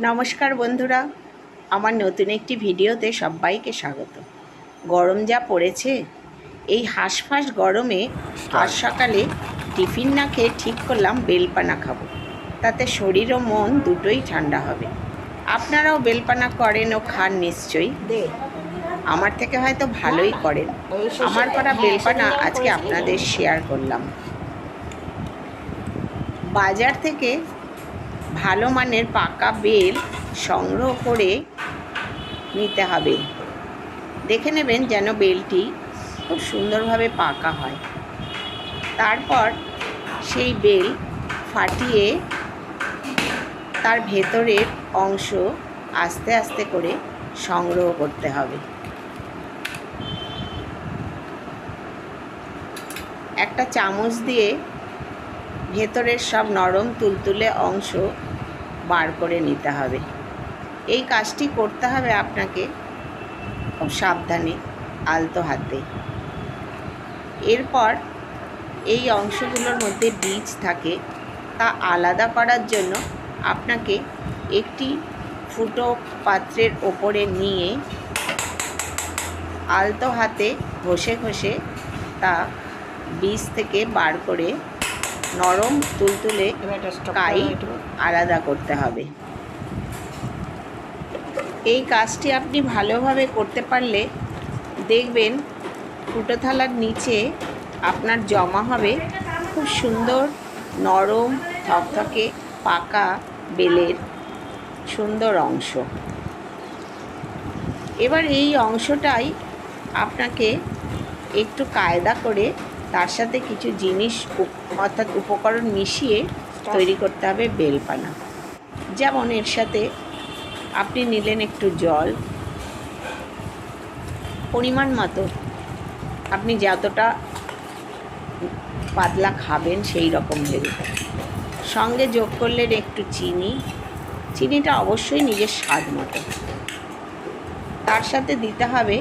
নমস্কার বন্ধুরা, আমার নতুন একটি ভিডিওতে সবাইকে স্বাগত। গরম যা পড়েছে, এই হাঁসফাঁস গরমে আজ সকালে টিফিন না খেয়ে ঠিক করলাম বেলপানা খাবো। তাতে শরীর ও মন দুটোই ঠান্ডা হবে। আপনারাও বেলপানা করেন ও খান নিশ্চয়ই। আমার থেকে হয়তো ভালোই করেন। আমার করা বেলপানা আজকে আপনাদের শেয়ার করলাম। বাজার থেকে ভালো মানের পাকা বেল সংগ্রহ করে নিতে হবে। দেখে নেবেন যেন বেলটি খুব সুন্দরভাবে পাকা হয়। তারপর সেই বেল ফাটিয়ে তার ভেতরের অংশ আস্তে আস্তে করে সংগ্রহ করতে হবে। একটা চামচ দিয়ে ভেতরের সব নরম তুলতুলে অংশ বার করে নিতে হবে। এই কাজটি করতে হবে আপনাকে খুব সাবধানে, আলতো হাতে। এরপর এই অংশগুলোর মধ্যে বীজ থাকে, তা আলাদা করার জন্য আপনাকে একটি ফুটো পাত্রের ওপরে নিয়ে আলতো হাতে ঘষে ঘষে তা বীজ থেকে বার করে নরম তুলতুলে কাই আলাদা করতে হবে। এই কাজটি আপনি ভালোভাবে করতে পারলে দেখবেন ফুটো থালার নিচে আপনার জমা হবে খুব সুন্দর নরম থকথকে পাকা বেলের সুন্দর অংশ। এবার এই অংশটাই আপনাকে একটু কায়দা করে তার সাথে কিছু জিনিস অর্থাৎ উপকরণ মিশিয়ে তৈরি করতে হবে বেলপানা। যেমন এর সাথে আপনি নিলেন একটু জল, পরিমাণ মতো আপনি যতটা পাতলা খাবেন সেই রকম ভেবে। সঙ্গে যোগ করলেন একটু চিনি, চিনিটা অবশ্যই নিজের স্বাদ মতো। তার সাথে দিতে হবে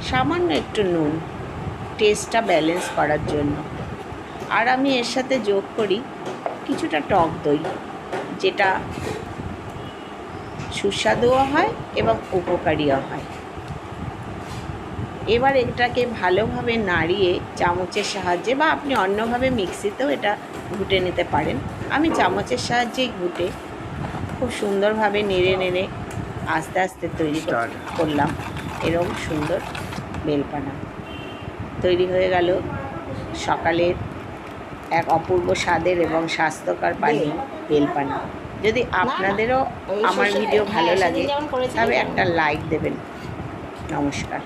সামান্য একটু নুন, টেস্টটা ব্যালেন্স করার জন্য। আর আমি এর সাথে যোগ করি কিছুটা টক দই, যেটা সুস্বাদুও হয় এবং উপকারীও হয়। এবার এটাকে ভালোভাবে নাড়িয়ে চামচের সাহায্যে বা আপনি অন্যভাবে মিক্সিতেও এটা ঘুটে নিতে পারেন। আমি চামচের সাহায্যেই ঘুটে খুব সুন্দরভাবে নেড়ে নেড়ে আস্তে আস্তে তৈরি করলাম এরকম সুন্দর বেলপানা। তৈরি হয়ে গেল সকালের এক অপূর্ব স্বাদের এবং স্বাস্থ্যকর পানীয় বেলপানা। যদি আপনাদেরও আমার ভিডিও ভালো লাগে তবে একটা লাইক দেবেন। নমস্কার।